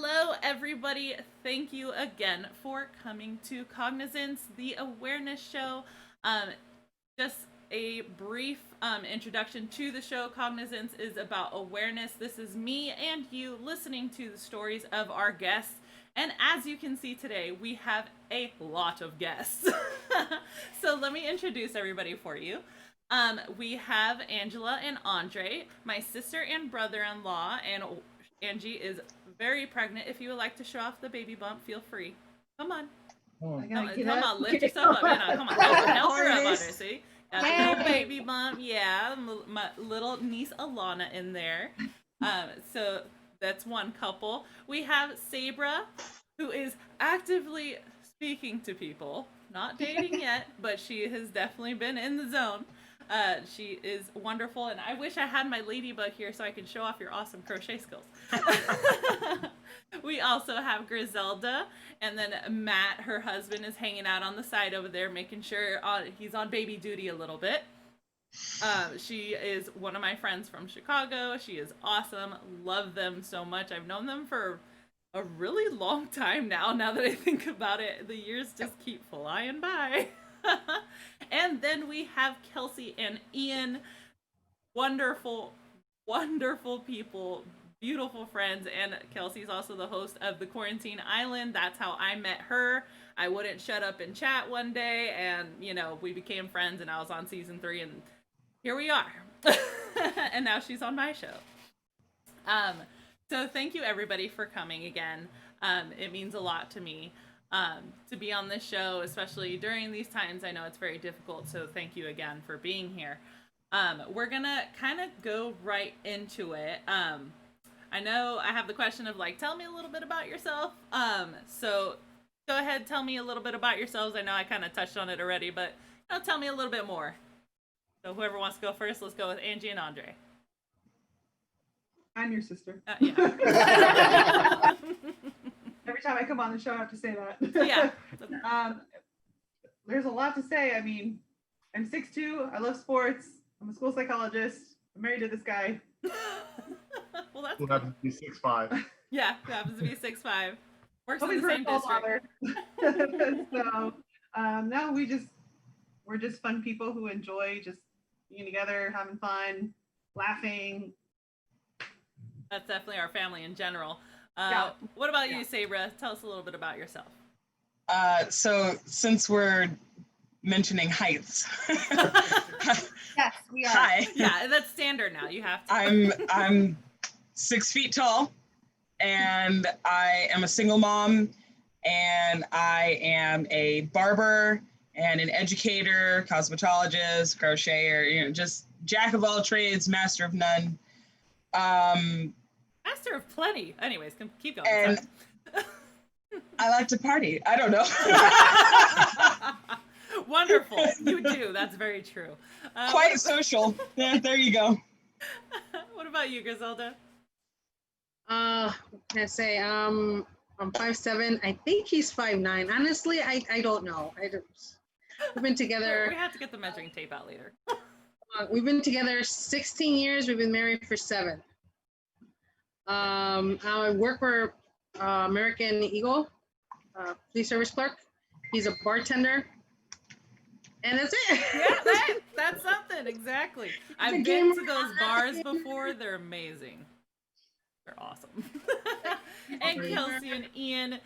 Hello, everybody. Thank you again for coming to Cognizance, the awareness show. Just a brief introduction to the show. Cognizance is about awareness. This is me and you listening to the stories of our guests. And as you can see today, we have a lot of guests. So let me introduce everybody for you. We have Angela and Andre, my sister and brother-in-law, and Angie is very pregnant. If you would like to show off the baby bump, feel free. Come on. Come on, lift yourself up. Come on, help her up, Andre, see? Got a little baby bump, yeah. My little niece Alana in there. So that's one couple. We have Sabra, who is actively speaking to people. Not dating yet, but she has definitely been in the zone. She is wonderful, and I wish I had my ladybug here so I could show off your awesome crochet skills. We also have Griselda, and then Matt, her husband, is hanging out on the side over there, making sure he's on baby duty a little bit. She is one of my friends from Chicago. She is awesome. Love them so much. I've known them for a really long time now that I think about it. The years just keep flying by. And then we have Kelsey and Ian, wonderful, wonderful people, beautiful friends, and Kelsey's also the host of the Quarantine Island. That's how I met her. I wouldn't shut up and chat one day, and we became friends, and I was on season 3, and here we are. And now she's on my show. So thank you everybody for coming again. It means a lot to me. To be on this show, especially during these times. I know it's very difficult, so thank you again for being here. We're gonna kind of go right into it. I know I have the question of tell me a little bit about yourself. So go ahead, tell me a little bit about yourselves. I know I kind of touched on it already, but tell me a little bit more. So whoever wants to go first, let's go with Angie and Andre. I'm your sister. Yeah. Every time I come on the show, I have to say that. Yeah. There's a lot to say. I mean, I'm 6'2". I love sports. I'm a school psychologist. I'm married to this guy. Well, that's who happens to be 6'5". Yeah, who happens to be 6'5". Works Hoping in the same district. So, no, we're just fun people who enjoy just being together, having fun, laughing. That's definitely our family in general. Yeah. What about you, Sabra? Tell us a little bit about yourself. So since we're mentioning heights. Yes, we are. Hi. Yeah, that's standard now. You have to. I'm 6 feet tall, and I am a single mom, and I am a barber and an educator, cosmetologist, crocheter, just jack of all trades, master of none. Master of plenty. Anyways, keep going. And I like to party. I don't know. Wonderful. You do. That's very true. Quite social. Yeah, there you go. What about you, Griselda? What can I say? I'm 5'7". I think he's 5'9". Honestly, I don't know. We've been together. We have to get the measuring tape out later. We've been together 16 years. We've been married for 7. I work for American Eagle, police service clerk. He's a bartender. And that's it. Yeah, that's something. Exactly. I've been to those bars before. They're amazing. They're awesome. And Kelsey and Ian,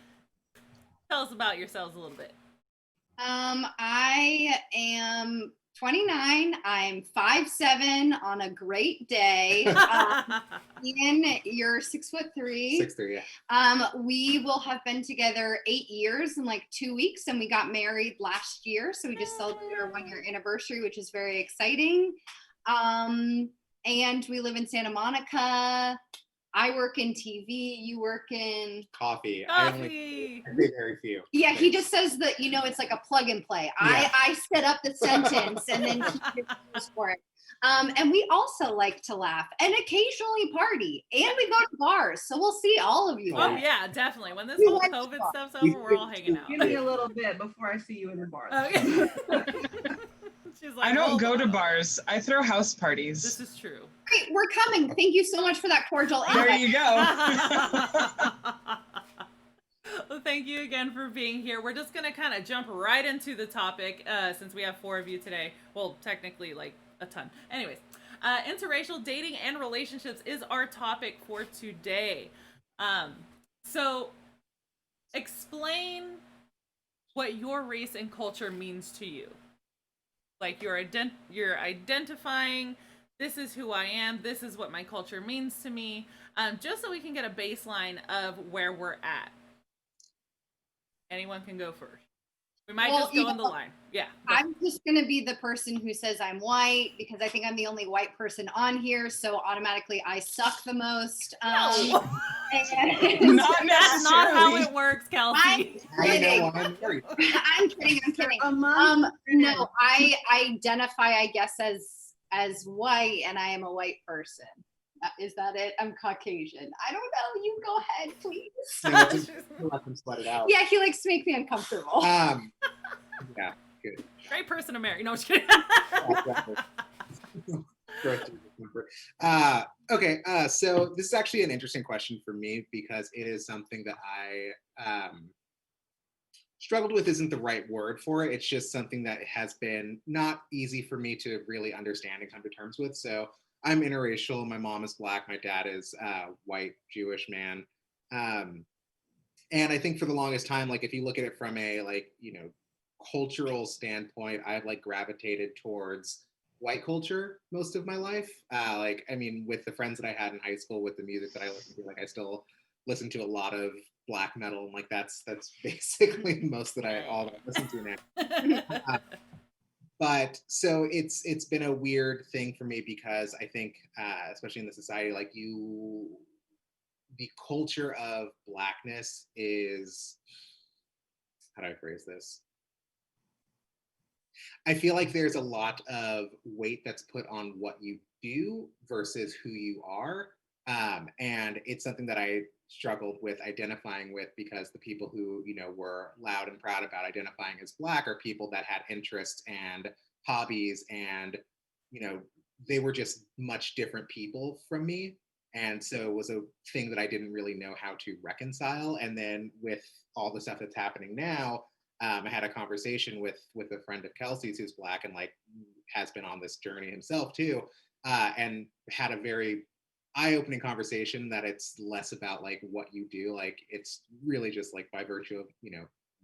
tell us about yourselves a little bit. I am 29. I'm 5'7" on a great day. Ian, you're 6'3". 6'3", yeah. We will have been together 8 years in 2 weeks, and we got married last year. So we just celebrated our 1-year anniversary, which is very exciting. And we live in Santa Monica. I work in TV. You work in coffee. Coffee. I say very few. Yeah, he just says that it's like a plug and play. Yeah. I set up the sentence and then he goes for it. And we also like to laugh and occasionally party, and we go to bars. So we'll see all of you. Oh there. yeah, definitely. When this We whole like COVID to stuff's over, we're all hanging out. Give me a little bit before I see you in the bar. Okay. She's like, I don't hold go to on. bars. I throw house parties. This is true. Great, we're coming. Thank you so much for that cordial There invite. you go. thank you again for being here. We're just going to kind of jump right into the topic since we have 4 of you today. Well, technically, like a ton. Anyways, interracial dating and relationships is our topic for today. So, explain what your race and culture means to you. Like you're identifying, this is who I am, this is what my culture means to me, just so we can get a baseline of where we're at. Anyone can go first. We might just go in the line. Yeah. I'm just going to be the person who says I'm white because I think I'm the only white person on here. So automatically I suck the most. No. Not That's not how necessarily. it works, Kelsey. I know I'm worried. I'm kidding. Among No, I identify, I guess, as white, and I am a white person. Is that it? I'm Caucasian. I don't know. You go ahead, please. No, let them sweat it out. Yeah, he likes to make me uncomfortable. Yeah, good. Great person to marry. No, I'm just kidding. Okay, so this is actually an interesting question for me because it is something that I struggled with isn't the right word for it. It's just something that has been not easy for me to really understand and come to terms with. So I'm interracial. My mom is Black. My dad is white Jewish man. And I think for the longest time, like if you look at it from a cultural standpoint, I've like gravitated towards white culture most of my life. With the friends that I had in high school, with the music that I listened to, like I still listen to a lot of black metal, and like that's basically most that all that I listen to now. But so it's been a weird thing for me because I think, especially in the society, like the culture of Blackness is, how do I phrase this? I feel like there's a lot of weight that's put on what you do versus who you are. And it's something that I struggled with identifying with because the people who, were loud and proud about identifying as Black are people that had interests and hobbies and, they were just much different people from me. And so it was a thing that I didn't really know how to reconcile. And then with all the stuff that's happening now, I had a conversation with a friend of Kelsey's who's Black and like has been on this journey himself too, and had a very eye-opening conversation that it's less about like what you do, like it's really just like by virtue of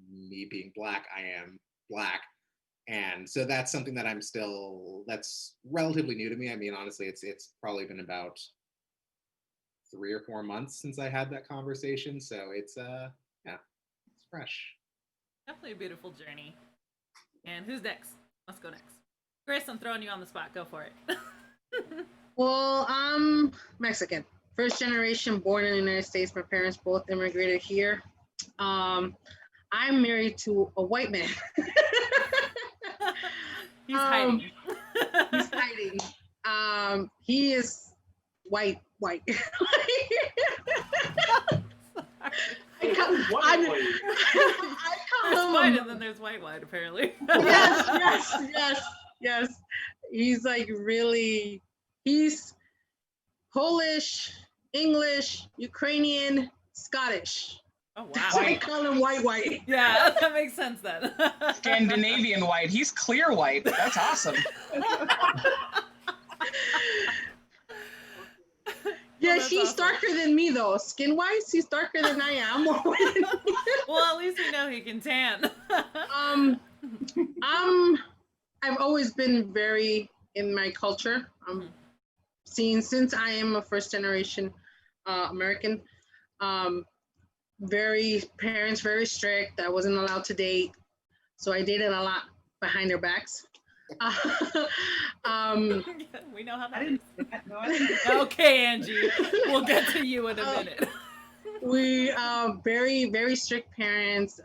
me being Black, I am Black. And so that's something that that's relatively new to me. I mean, honestly, it's probably been about 3 or 4 months since I had that conversation, so it's it's fresh. Definitely a beautiful journey. And who's next? Let's go next. Chris, I'm throwing you on the spot. Go for it. Well, I'm Mexican. First generation, born in the United States. My parents both immigrated here. I'm married to a white man. He's hiding. He's hiding. He is white. There's white and then there's white, apparently. Yes. He's like really, he's Polish, English, Ukrainian, Scottish. Oh, wow. So I call him white. Yeah, that makes sense then. Scandinavian white. He's clear white. That's awesome. Yeah, that's he's awesome. darker than me though. Skin-wise, he's darker than I am. More white than me. Well, at least we know he can tan. I've always been very in my culture. Since I am a first generation American, parents very strict. I wasn't allowed to date, so I dated a lot behind their backs. We know how that I is. didn't. Okay, Angie, we'll get to you in a minute. We very, very strict parents.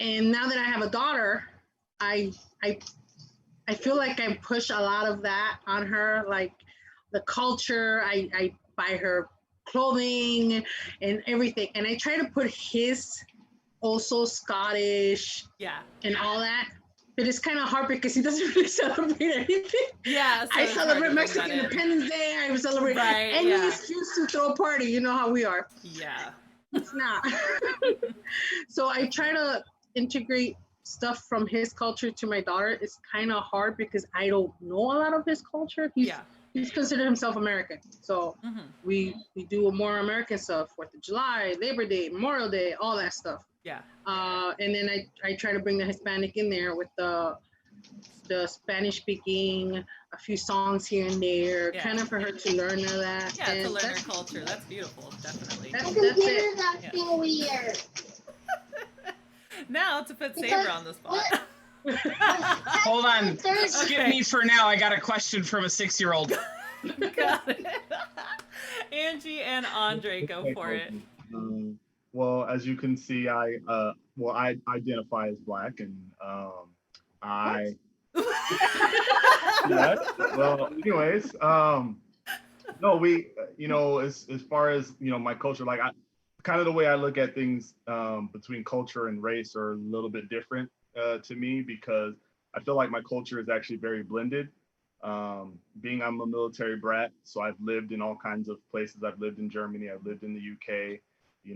And now that I have a daughter, I feel like I push a lot of that on her, like the culture. I buy her clothing and everything, and I try to put his also Scottish, Yeah. and all that. but it's kind of hard because he doesn't really celebrate anything. Yeah, so I it's hard celebrate to bring Mexican that in. Independence Day. I celebrate Right, any yeah. excuse to throw a party. You know how we are. Yeah. It's not. So I try to integrate stuff from his culture to my daughter. It's kind of hard because I don't know a lot of his culture. He's considered himself American. So we do more American stuff, 4th of July, Labor Day, Memorial Day, all that stuff. Yeah. And then I try to bring the Hispanic in there with the Spanish speaking, a few songs here and there, kind of for her to learn all that. Yeah, and to learn her culture. That's beautiful, definitely. That's it. Acting weird. Now to put Sabra on the spot. Hold on. Skip me for now. I got a question from a 6-year-old. Got it. Angie and Andre, go for it. Well, as you can see, I identify as Black, and I. Yes. Well, anyways, no, we, as far as my culture, like kind of the way I look at things between culture and race are a little bit different to me, because I feel like my culture is actually very blended. Being I'm a military brat, so I've lived in all kinds of places. I've lived in Germany, I've lived in the UK,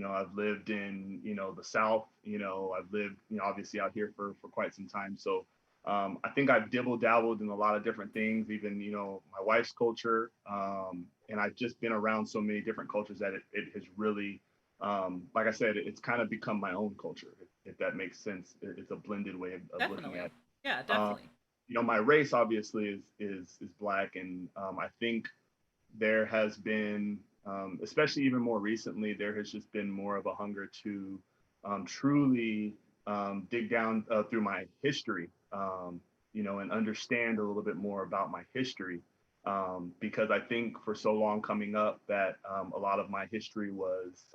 I've lived in, the South, I've lived, obviously out here for quite some time. So I think I've dabbled in a lot of different things, even, my wife's culture. And I've just been around so many different cultures that it has really, like I said, it's kind of become my own culture, if that makes sense. It's a blended way of looking at it. Yeah, definitely. My race obviously is Black, and I think there has been, especially even more recently, there has just been more of a hunger to truly dig down through my history, and understand a little bit more about my history, because I think for so long coming up that a lot of my history was,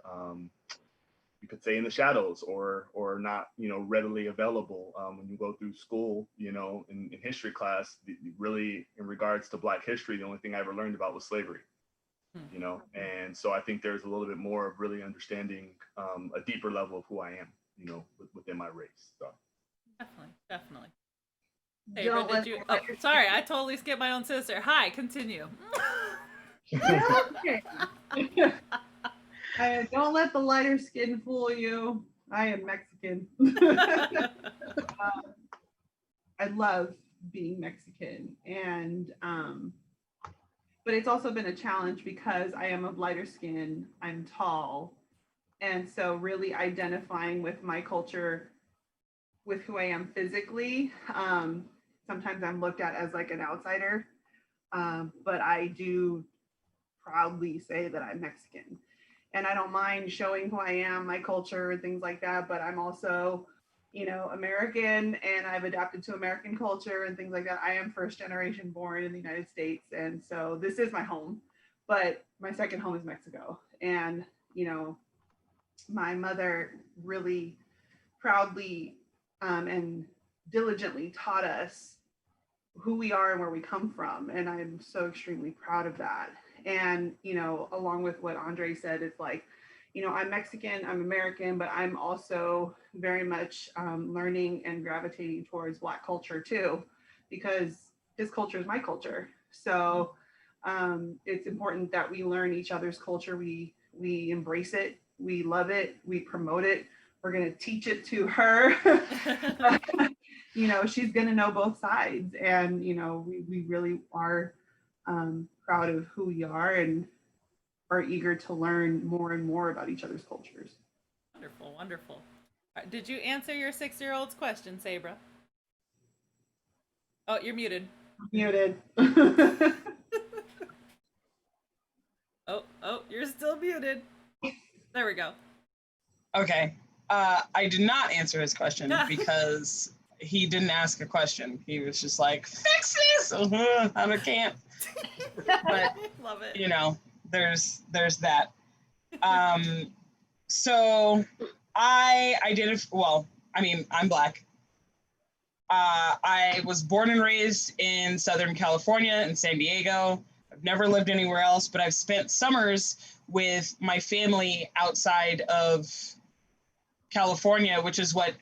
you could say, in the shadows, or not, readily available when you go through school, in history class. Really, in regards to Black history, the only thing I ever learned about was slavery. And so I think there's a little bit more of really understanding a deeper level of who I am, within my race. So Definitely. Sabra, did you? Oh, sorry, I totally skipped my own sister. Hi, continue. Okay. Don't let the lighter skin fool you. I am Mexican. I love being Mexican, and but it's also been a challenge because I am of lighter skin. I'm tall, and so really identifying with my culture, with who I am physically. Sometimes I'm looked at as like an outsider, but I do proudly say that I'm Mexican. And I don't mind showing who I am, my culture, things like that, but I'm also, American, and I've adapted to American culture and things like that. I am first generation born in the United States, and so this is my home, but my second home is Mexico. And, my mother really proudly and diligently taught us who we are and where we come from. And I'm so extremely proud of that. And, along with what Andre said, it's like, I'm Mexican, I'm American, but I'm also very much learning and gravitating towards Black culture too, because his culture is my culture. So it's important that we learn each other's culture. We embrace it, we love it, we promote it. We're going to teach it to her. She's going to know both sides. And, we really are proud of who we are and are eager to learn more and more about each other's cultures. Wonderful, wonderful. Did you answer your 6-year-old's question, Sabra? Oh, you're muted. Muted. Oh, you're still muted. There we go. Okay. I did not answer his question because he didn't ask a question. He was just like, fix this! I can't. But, love it. There's that. So I'm Black. I was born and raised in Southern California, in San Diego. I've never lived anywhere else, but I've spent summers with my family outside of California, which is what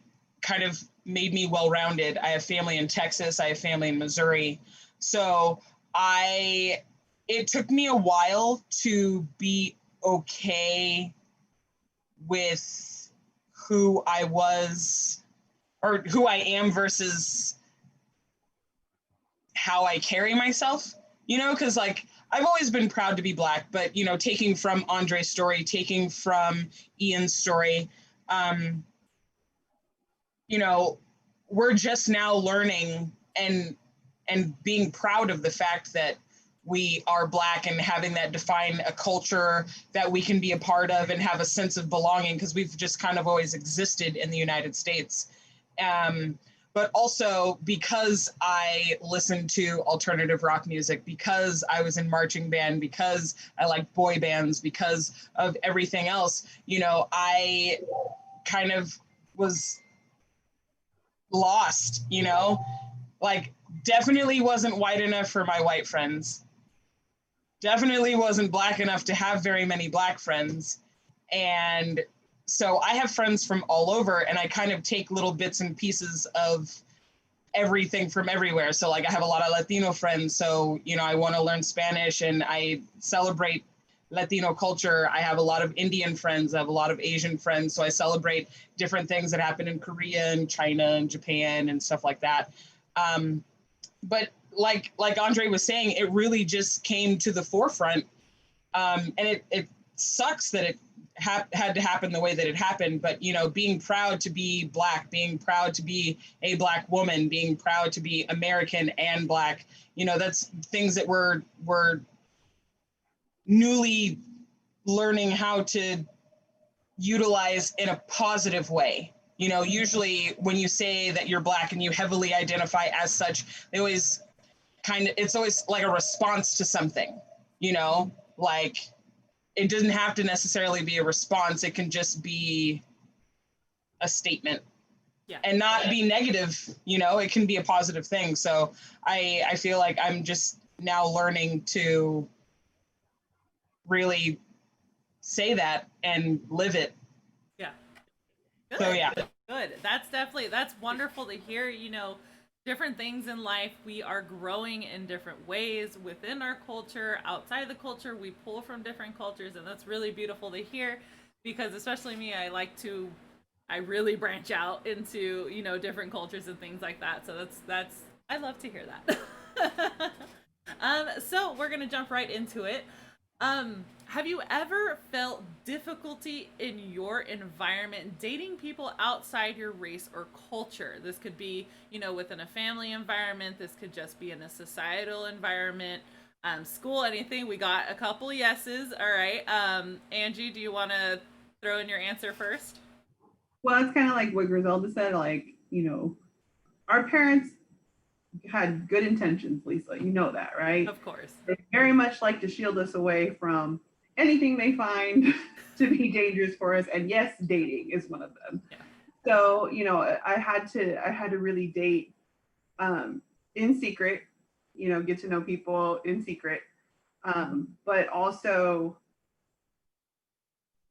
kind of made me well-rounded. I have family in Texas. I have family in Missouri. So it took me a while to be okay with who I was or who I am versus how I carry myself, because like I've always been proud to be Black, but taking from Andre's story, taking from Ian's story, we're just now learning and being proud of the fact that we are Black and having that define a culture that we can be a part of and have a sense of belonging, because we've just kind of always existed in the United States. But also because I listened to alternative rock music, because I was in marching band, because I like boy bands, because of everything else, I kind of was lost, like definitely wasn't white enough for my white friends. Definitely wasn't Black enough to have very many Black friends. And so I have friends from all over, and I kind of take little bits and pieces of everything from everywhere. So like I have a lot of Latino friends. So, I want to learn Spanish and I celebrate Latino culture. I have a lot of Indian friends. I have a lot of Asian friends. So I celebrate different things that happen in Korea and China and Japan and stuff like that. But like Andre was saying, it really just came to the forefront. And it sucks that it had to happen the way that it happened. But, being proud to be Black, being proud to be a Black woman, being proud to be American and Black, that's things that we're newly learning how to utilize in a positive way. Usually when you say that you're Black and you heavily identify as such, they always it's always like a response to something, like it doesn't have to necessarily be a response. It can just be a statement. Yeah. And not be negative, it can be a positive thing. So I feel like I'm just now learning to really say that and live it. Yeah. Good. So yeah. Good. That's wonderful to hear, different things in life. We are growing in different ways within our culture, outside the culture. We pull from different cultures, and that's really beautiful to hear, because especially me, I really branch out into, different cultures and things like that. So that's I love to hear that. So we're gonna jump right into it. Have you ever felt difficulty in your environment dating people outside your race or culture? This could be, within a family environment. This could just be in a societal environment, school, anything. We got a couple yeses. All right. Angie, do you want to throw in your answer first? Well, it's kind of like what Griselda said, like, our parents had good intentions, Lisa. You know that, right? Of course. They very much like to shield us away from anything they find to be dangerous for us. And yes, dating is one of them. Yeah. So, I had to really date in secret, get to know people in secret. But also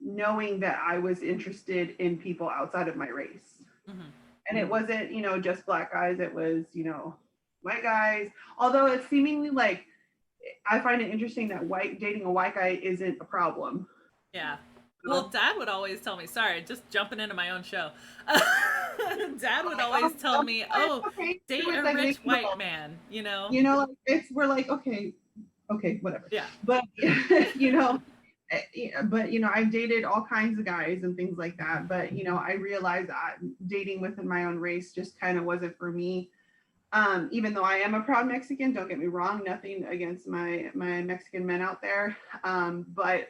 knowing that I was interested in people outside of my race. Mm-hmm. And it wasn't, just Black guys, it was, white guys. Although it's seemingly like, I find it interesting that dating a white guy isn't a problem. Yeah. Well, Dad would always tell me, sorry, just jumping into my own show. Dad would always tell me, date a rich white man, We're like, okay, whatever. Yeah. But, I've dated all kinds of guys and things like that. But, I realized that dating within my own race just kind of wasn't for me. Even though I am a proud Mexican, don't get me wrong, nothing against my Mexican men out there. But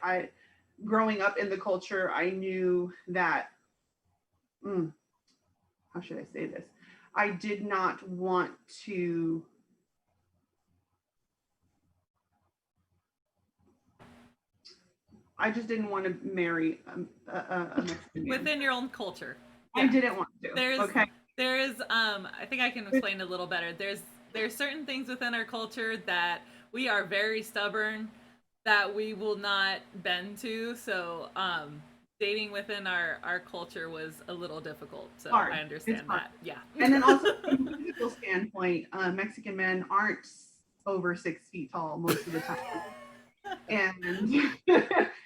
growing up in the culture, I knew that, how should I say this? I did not want to I just didn't want to marry a Mexican man. Within your own culture. Yeah. I didn't want to. There's I think I can explain it a little better. There's certain things within our culture that we are very stubborn, that we will not bend to. So dating within our culture was a little difficult. So Hard. I understand It's hard. that. Yeah. And then also from a physical standpoint, Mexican men aren't over 6 feet tall most of the time. And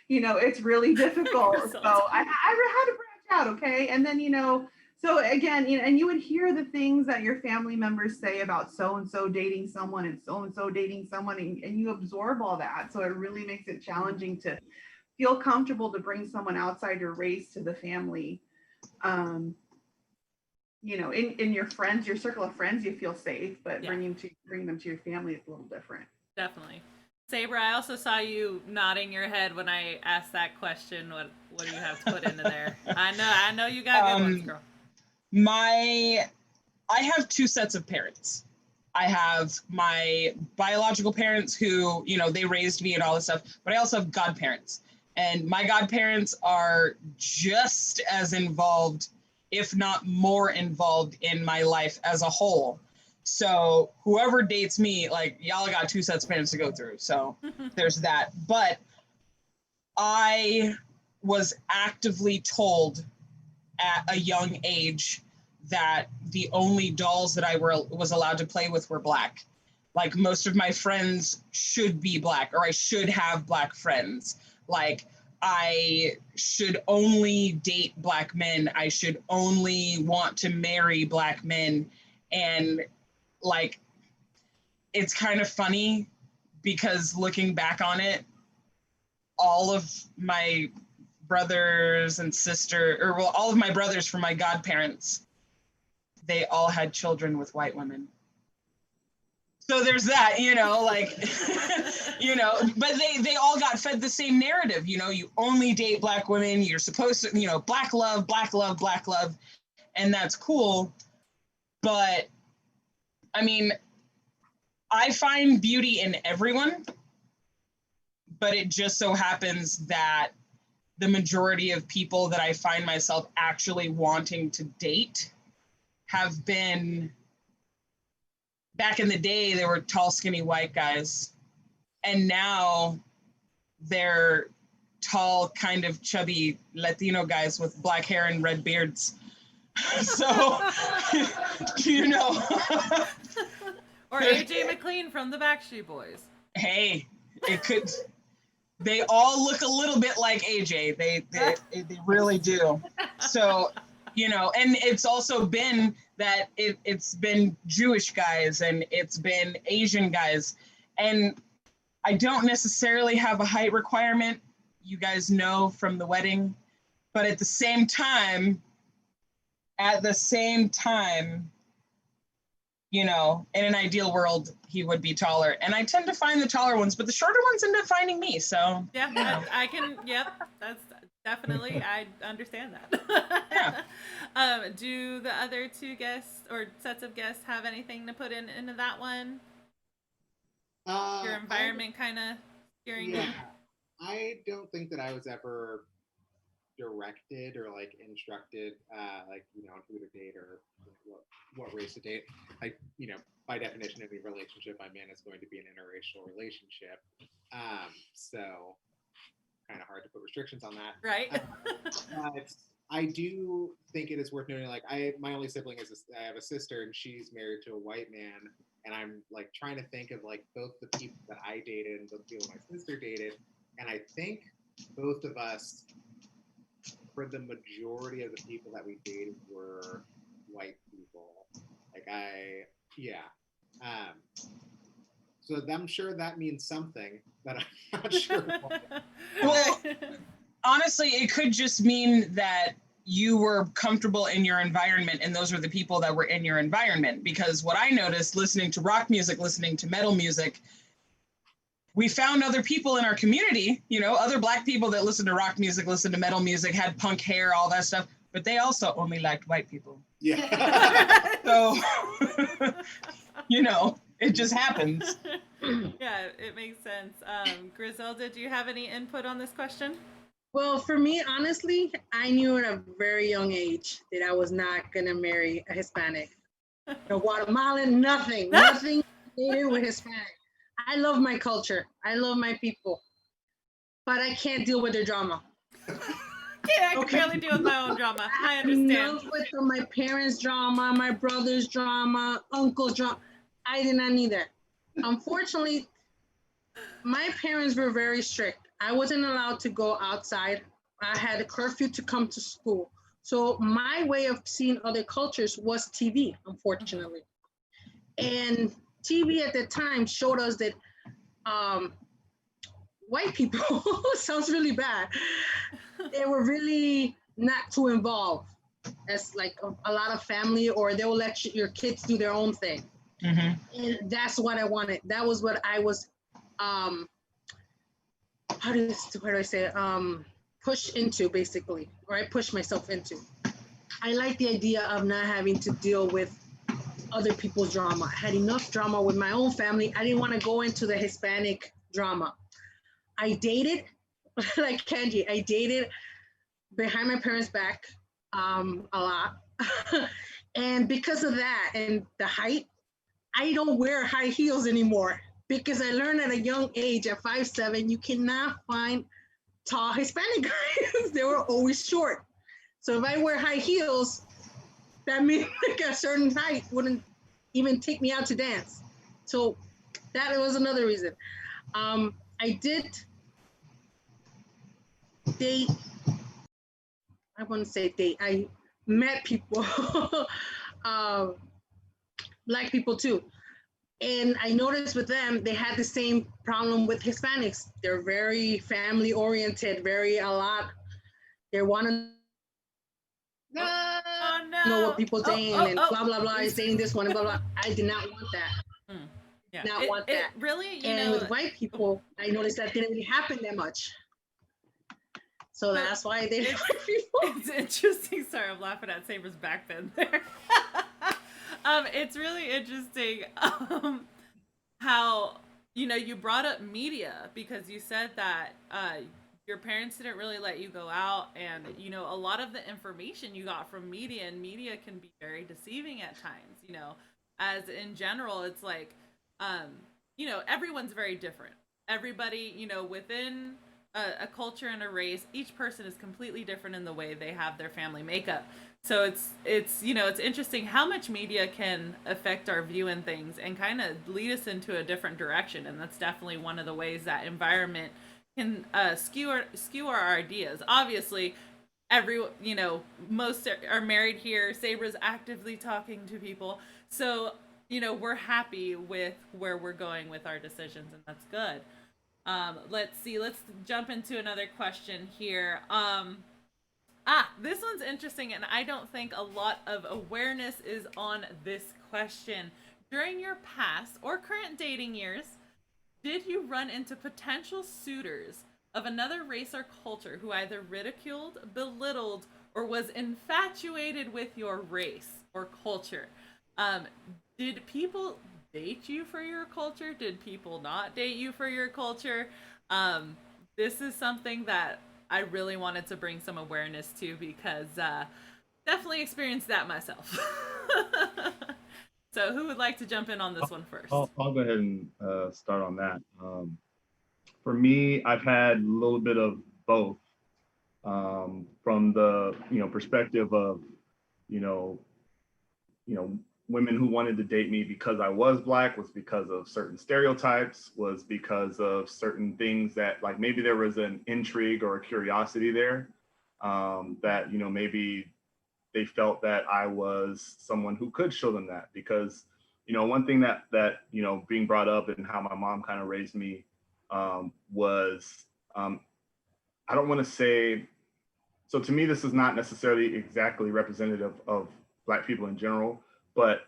you know, it's really difficult. So I had to branch out, okay? And then, you know, so again, you know, and you would hear the things that your family members say about so and so dating someone and dating someone, and you absorb all that. So it really makes it challenging to feel comfortable to bring someone outside your race to the family. You know, in your friends, your circle of friends, you feel safe, but Yeah. bring them to your family is a little different. Definitely. Sabra, I also saw you nodding your head when I asked that question. What do you have to put into there? I know you got good ones, girl. I have two sets of parents. I have my biological parents who, you know, they raised me and all this stuff, but I also have godparents. And my godparents are just as involved, if not more involved in my life as a whole. So whoever dates me, like, y'all got two sets of parents to go through. So there's that. But I was actively told at a young age that the only dolls that I was allowed to play with were black. Like, most of my friends should be black, or I should have black friends. Like, I should only date black men. I should only want to marry black men. And like, it's kind of funny because looking back on it, all of my brothers and all of my brothers from my godparents, they all had children with white women. So there's that, you know, like, you know, but they all got fed the same narrative, you know, you only date black women, you're supposed to, you know, black love, black love, black love, and that's cool. But I mean, I find beauty in everyone, but it just so happens that the majority of people that I find myself actually wanting to date have been, back in the day, they were tall, skinny white guys. And now they're tall, kind of chubby Latino guys with black hair and red beards. So, you know. Or AJ McLean from the Backstreet Boys. Hey, it could. They all look a little bit like AJ. They really do. So, you know, and it's also been that it's been Jewish guys and it's been Asian guys. And I don't necessarily have a height requirement, you guys know from the wedding. But at the same time, you know, in an ideal world, he would be taller. And I tend to find the taller ones, but the shorter ones end up finding me. So yeah, you know. I can. Yep, that's definitely. I understand that. Yeah. Do the other two guests or sets of guests have anything to put into that one? Your environment kind of steering you. I don't think that I was ever directed or like instructed, like, you know, who to date or what race to date. Like, you know, by definition, any relationship I'm in is going to be an interracial relationship. So kind of hard to put restrictions on that. Right. But I do think it is worth noting, like, my only sibling I have a sister and she's married to a white man, and I'm like trying to think of like both the people that I dated and both the people my sister dated, and I think both of us, for the majority of the people that we dated, were white people. Like so I'm sure that means something, but I'm not sure. Well, honestly, it could just mean that you were comfortable in your environment and those were the people that were in your environment. Because what I noticed listening to rock music, listening to metal music, we found other people in our community, you know, other black people that listen to rock music, listen to metal music, had punk hair, all that stuff, but they also only liked white people. Yeah. So, you know, it just happens. Yeah, it makes sense. Griselda, do you have any input on this question? Well, for me, honestly, I knew at a very young age that I was not going to marry a Hispanic. No Guatemalan, nothing related with Hispanic. I love my culture. I love my people. But I can't deal with their drama. I can barely deal with my own drama. I understand. Enough with my parents' drama, my brother's drama, uncle's drama. I did not need that. Unfortunately, my parents were very strict. I wasn't allowed to go outside. I had a curfew to come to school. So my way of seeing other cultures was TV, unfortunately. And TV at the time showed us that white people, sounds really bad, they were really not too involved as like a lot of family, or they'll let your kids do their own thing. Mm-hmm. And that's what I wanted. That was what I was, how do I say, pushed into basically, or I pushed myself into. I like the idea of not having to deal with other people's drama. I had enough drama with my own family. I didn't want to go into the Hispanic drama. I dated, like Kenji, I dated behind my parents' back a lot. And because of that and the height, I don't wear high heels anymore because I learned at a young age, at 5'7", you cannot find tall Hispanic guys. They were always short. So if I wear high heels, that means like a certain height wouldn't even take me out to dance. So that was another reason. I did date, I wouldn't say date, I met people, Black people too. And I noticed with them, they had the same problem with Hispanics. They're very family oriented, they want to Oh no. know what people saying and blah, blah, blah, saying this one and blah, blah. I did not want that. Yeah. Not want that. Really, and with white people, I noticed that didn't really happen that much. So that's why they didn't white people. It's interesting. Sorry, I'm laughing at Sabra's back bend there. It's really interesting how, you brought up media, because you said that your parents didn't really let you go out, and a lot of the information you got from media, and media can be very deceiving at times, as in general. It's like everyone's very different. Everybody, within a culture and a race, each person is completely different in the way they have their family makeup. So it's interesting how much media can affect our view in things and kind of lead us into a different direction. And that's definitely one of the ways that environment can skew our ideas. Obviously, most are married here. Sabra's actively talking to people. So, we're happy with where we're going with our decisions, and that's good. Let's see. Let's jump into another question here. This one's interesting, and I don't think a lot of awareness is on this question. During your past or current dating years, did you run into potential suitors of another race or culture who either ridiculed, belittled, or was infatuated with your race or culture? Did people date you for your culture? Did people not date you for your culture? This is something that I really wanted to bring some awareness to, because definitely experienced that myself. So who would like to jump in on this one first? I'll go ahead and start on that. For me, I've had a little bit of both, from the perspective of women who wanted to date me because I was Black, was because of certain stereotypes, was because of certain things that, like, maybe there was an intrigue or a curiosity there, that maybe they felt that I was someone who could show them that. Because one thing that being brought up and how my mom kind of raised me was, I don't want to say, so to me this is not necessarily exactly representative of Black people in general, but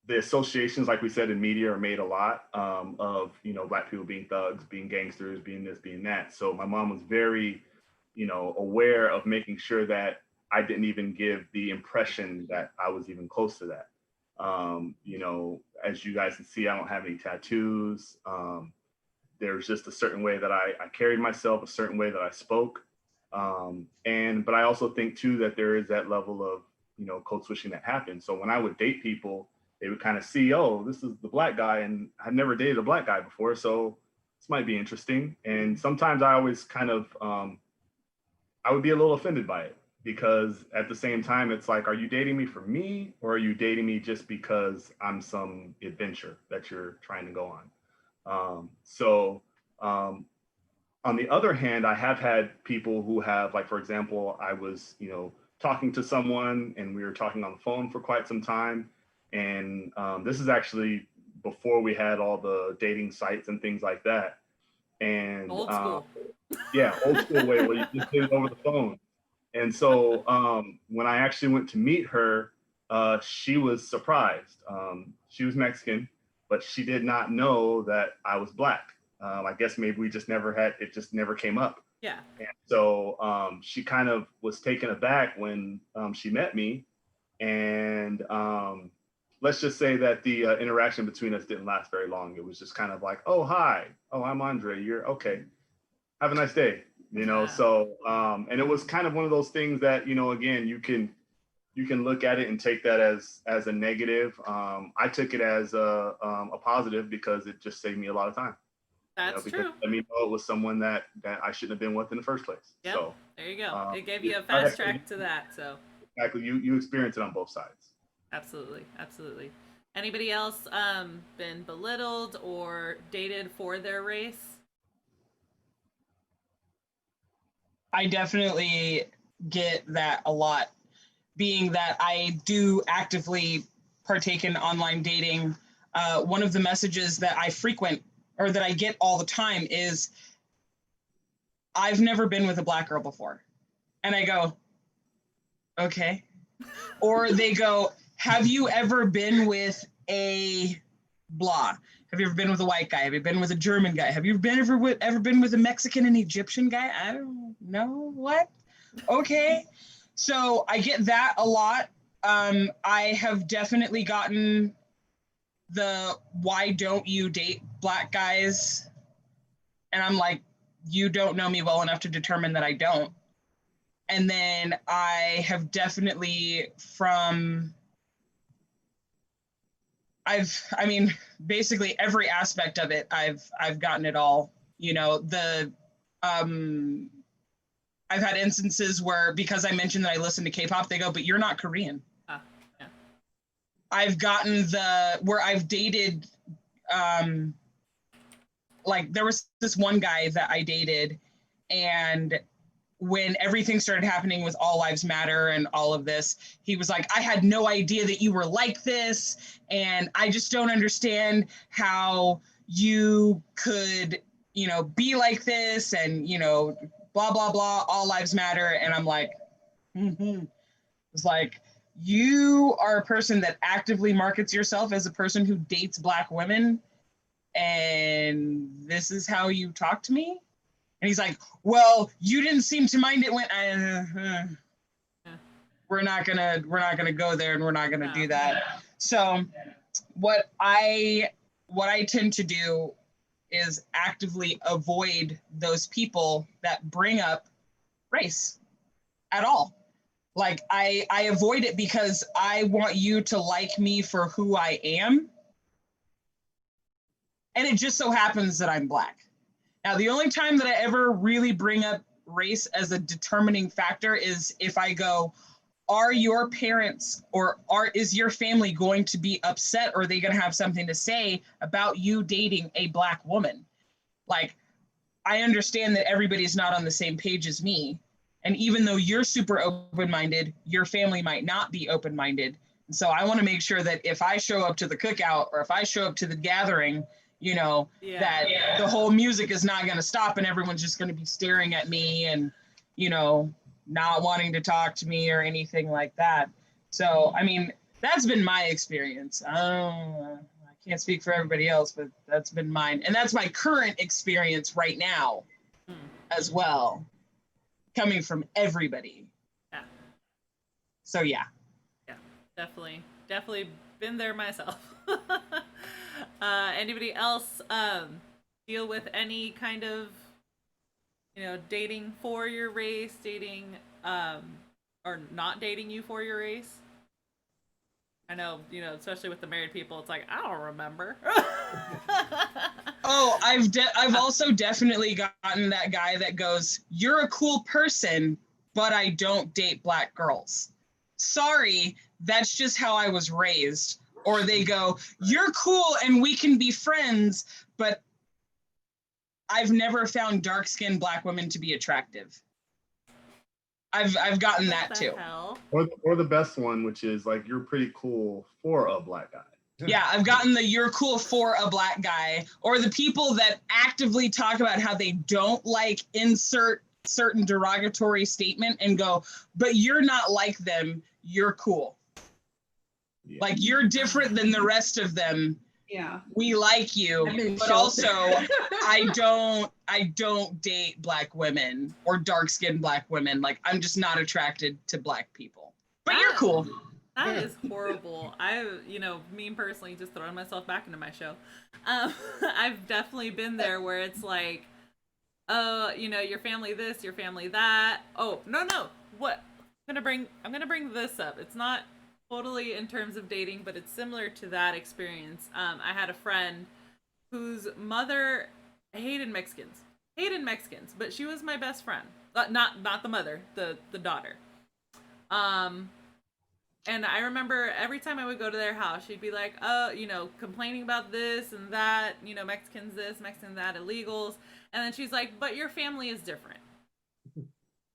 the associations, like we said, in media are made a lot of Black people being thugs, being gangsters, being this, being that. So my mom was very aware of making sure that I didn't even give the impression that I was even close to that. As you guys can see, I don't have any tattoos. There's just a certain way that I carried myself, a certain way that I spoke. But I also think too that there is that level of code switching that happens. So when I would date people, they would kind of see, oh, this is the Black guy, and I've never dated a Black guy before, so this might be interesting. And sometimes I always kind of I would be a little offended by it, because at the same time, it's like, are you dating me for me, or are you dating me just because I'm some adventure that you're trying to go on? On the other hand, I have had people who have, like, for example, I was, talking to someone and we were talking on the phone for quite some time. And this is actually before we had all the dating sites and things like that. And Old school. yeah, old school way where you just did it over the phone. And so when I actually went to meet her, she was surprised. She was Mexican, but she did not know that I was Black. I guess maybe we just never had, it just never came up. Yeah. And so she kind of was taken aback when she met me. And let's just say that the interaction between us didn't last very long. It was just kind of like, oh, hi. Oh, I'm Andre. You're okay. Have a nice day. Yeah. So, and it was kind of one of those things that, again, you can look at it and take that as a negative. I took it as a positive, because it just saved me a lot of time. That's true. Let me know it was someone that I shouldn't have been with in the first place. Yep. So there you go. It gave you a fast track to that. So exactly, you experience it on both sides. Absolutely. Anybody else been belittled or dated for their race? I definitely get that a lot, being that I do actively partake in online dating. One of the messages that I frequent, or that I get all the time, is, I've never been with a Black girl before. And I go, okay. Or they go, have you ever been with a blah? Have you ever been with a white guy? Have you been with a German guy? Have you ever been with a Mexican and Egyptian guy? I don't know. What? Okay. So I get that a lot. I have definitely gotten the, why don't you date Black guys? And I'm like, you don't know me well enough to determine that I don't. And then I have definitely basically every aspect of it, I've gotten it all. I've had instances where, because I mentioned that I listen to K-pop, they go, but you're not Korean. Yeah. I've gotten where I've dated, like, there was this one guy that I dated, and when everything started happening with All Lives Matter and all of this, he was like, I had no idea that you were like this, and I just don't understand how you could, be like this, and, blah, blah, blah, all lives matter. And I'm like, It's like, you are a person that actively markets yourself as a person who dates Black women, and this is how you talk to me? And he's like, well, you didn't seem to mind it when we're not gonna go there, and we're not gonna do that. So what I tend to do is actively avoid those people that bring up race at all. Like, I avoid it because I want you to like me for who I am. And it just so happens that I'm Black. Now, the only time that I ever really bring up race as a determining factor is if I go, are your parents or is your family going to be upset, or are they going to have something to say about you dating a Black woman? Like, I understand that everybody's not on the same page as me. And even though you're super open-minded, your family might not be open-minded. And so I want to make sure that if I show up to the cookout, or if I show up to the gathering, that the whole music is not going to stop and everyone's just going to be staring at me and, not wanting to talk to me or anything like that. So, I mean, that's been my experience. I can't speak for everybody else, but that's been mine. And that's my current experience right now as well, coming from everybody. Yeah. So, yeah. Yeah, definitely been there myself. Anybody else deal with any kind of, dating for your race, dating or not dating you for your race? I know, especially with the married people, it's like, I don't remember. Oh, I've also definitely gotten that guy that goes, you're a cool person, but I don't date Black girls. Sorry, that's just how I was raised. Or they go, you're cool and we can be friends, but I've never found dark-skinned Black women to be attractive. I've gotten that too. Hell? Or the best one, which is like, you're pretty cool for a Black guy. Yeah, I've gotten the you're cool for a Black guy, or the people that actively talk about how they don't like insert certain derogatory statement and go, but you're not like them, you're cool. Yeah. Like, you're different than the rest of them. Yeah. We like you, but also I don't date Black women or dark-skinned Black women. Like, I'm just not attracted to Black people. But you're cool. That is horrible. Me personally, just throwing myself back into my show. I've definitely been there where it's like, your family this, your family that. Oh, no. What? I'm gonna bring this up. It's not totally in terms of dating, but it's similar to that experience. I had a friend whose mother hated Mexicans, but she was my best friend. Not the mother, the daughter. And I remember every time I would go to their house, she'd be like, complaining about this and that, Mexicans this, Mexicans that, illegals. And then she's like, but your family is different.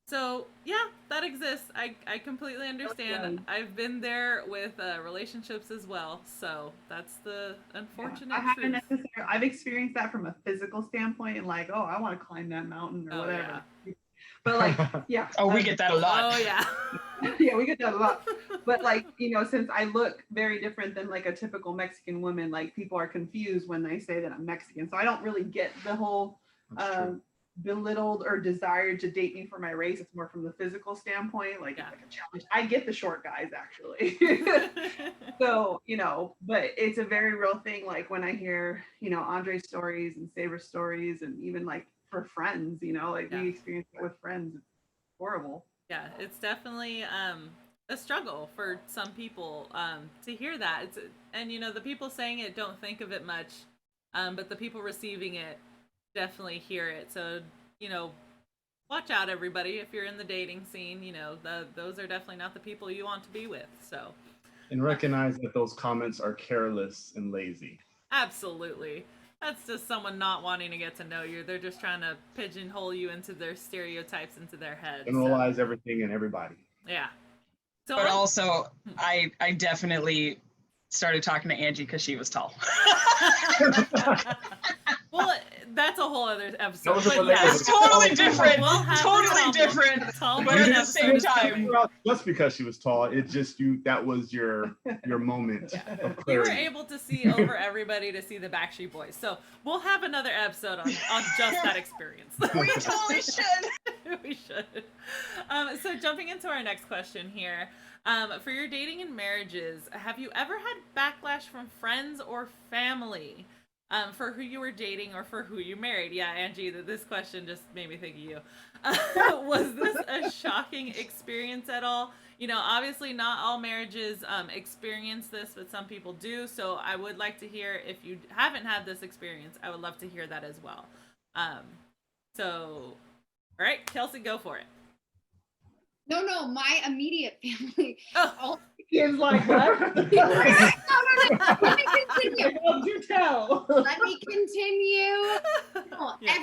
So, yeah, that exists. I completely understand. I've been there with relationships as well. So that's the unfortunate truth. I've experienced that from a physical standpoint, and like, oh, I want to climb that mountain or whatever. Yeah. But like, yeah. Oh, we get that a lot. Oh, yeah. Yeah, we get that a lot. But like, since I look very different than like a typical Mexican woman, like people are confused when they say that I'm Mexican. So I don't really get the whole belittled or desired to date me for my race. It's more from the physical standpoint, like, it's like a challenge. I get the short guys actually. So, but it's a very real thing. Like when I hear, Andre's stories and Sabra's stories, and even like for friends, we experience it with friends. It's horrible. Yeah, it's definitely a struggle for some people to hear that. And the people saying it don't think of it much, but the people receiving it definitely hear it. So, watch out, everybody. If you're in the dating scene, those are definitely not the people you want to be with. So, and recognize that those comments are careless and lazy. Absolutely. That's just someone not wanting to get to know you. They're just trying to pigeonhole you into their stereotypes into their heads. Generalize everything and everybody. Yeah. So but also, I definitely started talking to Angie because she was tall. Well, that's a whole other episode. But it's totally different. We'll totally different. But at the same time, just because she was tall, it just that was your moment of clarity. You were able to see over everybody to see the Backstreet Boys. So we'll have another episode on just that experience. We totally should. We should. So jumping into our next question here. For your dating and marriages, have you ever had backlash from friends or family for who you were dating or for who you married? Yeah, Angie, this question just made me think of you. Was this a shocking experience at all? Obviously not all marriages experience this, but some people do. So I would like to hear, if you haven't had this experience, I would love to hear that as well. All right, Kelsey, go for it. No, my immediate family. Kids like what? No. Let me continue. Do tell. Let me continue. No, yeah.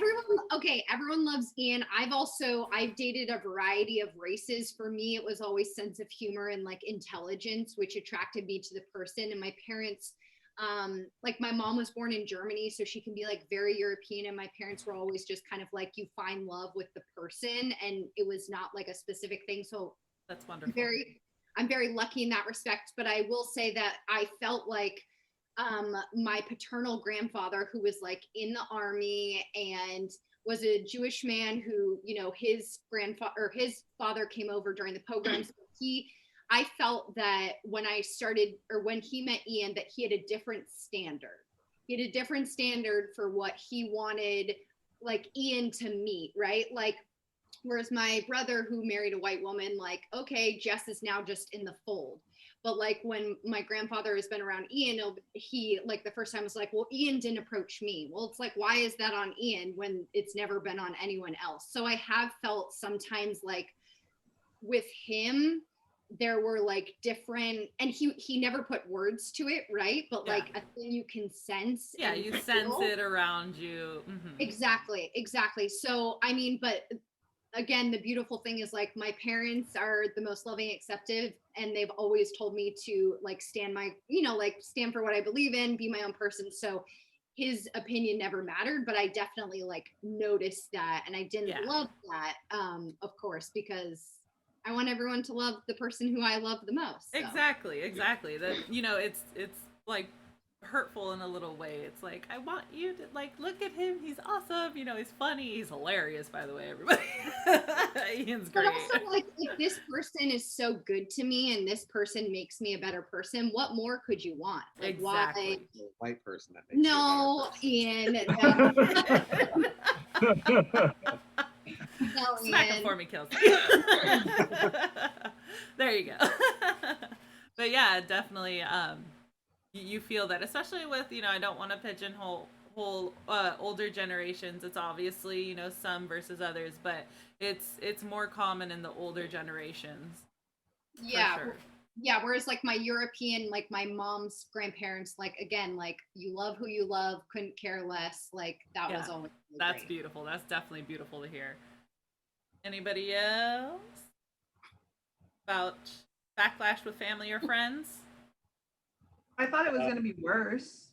Everyone loves Ian. I've dated a variety of races. For me, it was always sense of humor and like intelligence, which attracted me to the person. And my parents, like my mom was born in Germany, so she can be like very European, and my parents were always just kind of like, you find love with the person, and it was not like a specific thing. So that's wonderful. I'm very lucky in that respect. But I will say that I felt like my paternal grandfather, who was like in the army and was a Jewish man who, his father came over during the pogroms. I felt that when he met Ian, that he had a different standard. He had a different standard for what he wanted, like Ian to meet, right? Like, whereas my brother, who married a white woman, like, okay, Jess is now just in the fold. But like when my grandfather has been around Ian, he like the first time was like, well, Ian didn't approach me. Well, it's like, why is that on Ian when it's never been on anyone else? So I have felt sometimes like with him, there were like different, and he never put words to it, right? But Yeah. like a thing you can sense. Yeah, and you feel. sense it around you. Mhm. Exactly. So, I mean, but again, the beautiful thing is like my parents are the most loving, acceptive, and they've always told me to like stand for what I believe in, be my own person. So his opinion never mattered, but I definitely like noticed that, and I didn't Yeah. love that, of course, because I want everyone to love the person who I love the most. So. Exactly. That it's like hurtful in a little way. It's like I want you to like look at him. He's awesome. He's funny. He's hilarious. By the way, everybody. Ian's But great. also, like, if this person is so good to me and this person makes me a better person, what more could you want? Like, Exactly. The white person that makes No, you a Ian. No, Smack Ian. him for me, Kelsey. There you go. But yeah, definitely. You feel that, especially with I don't want to pigeonhole older generations. It's obviously some versus others, but it's more common in the older generations. Yeah. For sure. Yeah, whereas like my European, like my mom's grandparents, like again, like you love who you love, couldn't care less. Like that was always really That's great. beautiful. That's definitely beautiful to hear. Anybody else about backlash with family or friends? I thought it was going to be worse.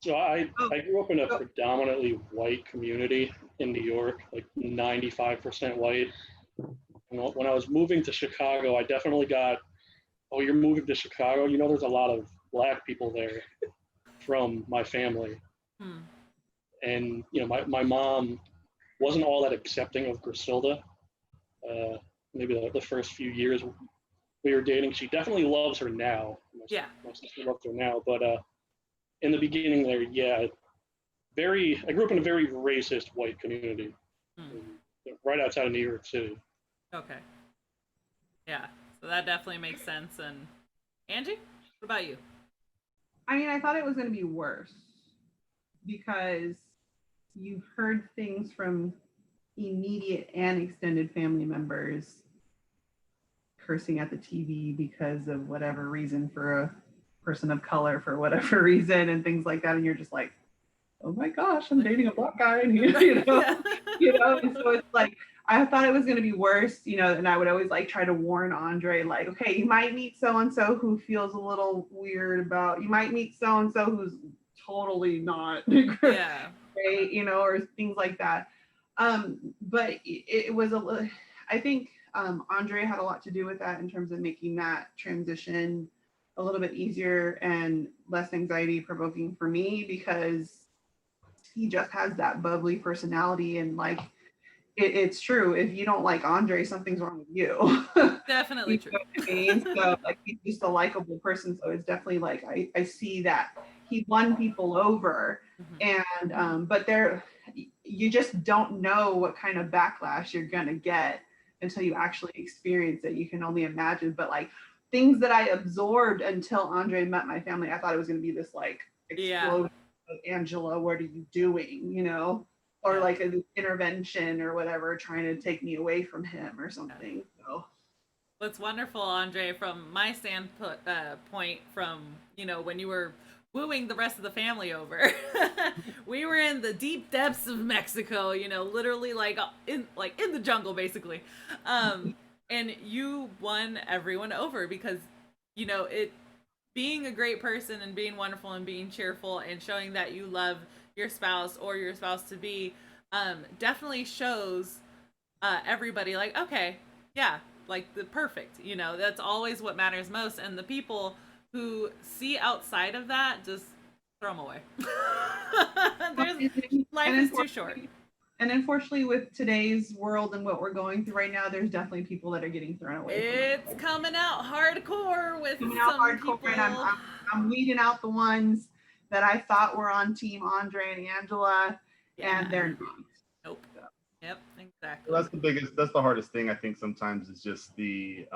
So I grew up in a Oh. predominantly white community in New York, like 95% white. And when I was moving to Chicago, I definitely got, oh, you're moving to Chicago? There's a lot of Black people there from my family. Hmm. And, my mom wasn't all that accepting of Griselda. Maybe the first few years we were dating. She definitely loves her now. My sister loves her now. But in the beginning there, I grew up in a very racist white community, right outside of New York City. Okay. Yeah. So that definitely makes sense. And Angie, what about you? I mean, I thought it was going to be worse because you've heard things from immediate and extended family members cursing at the TV because of whatever reason for a person of color for whatever reason and things like that. And you're just like, oh my gosh, I'm dating a Black guy. And and so it's like, I thought it was going to be worse, and I would always like try to warn Andre, like, okay, you might meet so-and-so who feels a little weird about, you might meet so-and-so who's totally not great, or things like that. But it was I think Andre had a lot to do with that in terms of making that transition a little bit easier and less anxiety provoking for me, because he just has that bubbly personality, and like it's true, if you don't like Andre, something's wrong with you. Definitely true. Know what I mean? So like he's just a likable person, so it's definitely like I see that he won people over. And but you just don't know what kind of backlash you're gonna get until you actually experience it. You can only imagine, but like things that I absorbed until Andre met my family, I thought it was gonna be this like explosion of Angela, what are you doing, or like an intervention or whatever, trying to take me away from him or something. So what's wonderful, Andre, from my standpoint, from when you were wooing the rest of the family over, we were in the deep depths of Mexico, literally like in the jungle basically, and you won everyone over because it being a great person and being wonderful and being cheerful and showing that you love your spouse or your spouse to be definitely shows everybody like, okay, yeah, like the perfect, that's always what matters most. And the people who see outside of that, just throw them away. Life is too short. And unfortunately, with today's world and what we're going through right now, there's definitely people that are getting thrown away. It's coming out hardcore with some people. And I'm weeding out the ones that I thought were on Team Andre and Angela, and they're not. Nope. So. Yep, exactly. Well, that's the hardest thing, I think, sometimes is just the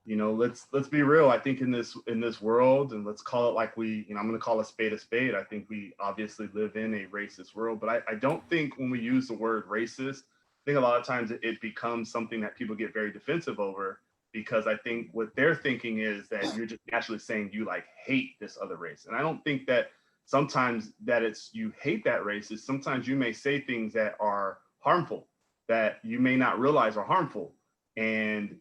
let's be real. I think in this world, and let's call it like I'm going to call a spade. I think we obviously live in a racist world, but I don't think when we use the word racist think a lot of times it becomes something that people get very defensive over, because I think what they're thinking is that you're just naturally saying you like hate this other race. And I don't think that sometimes that it's you hate that race. Is sometimes you may say things that are harmful, that you may not realize are harmful, and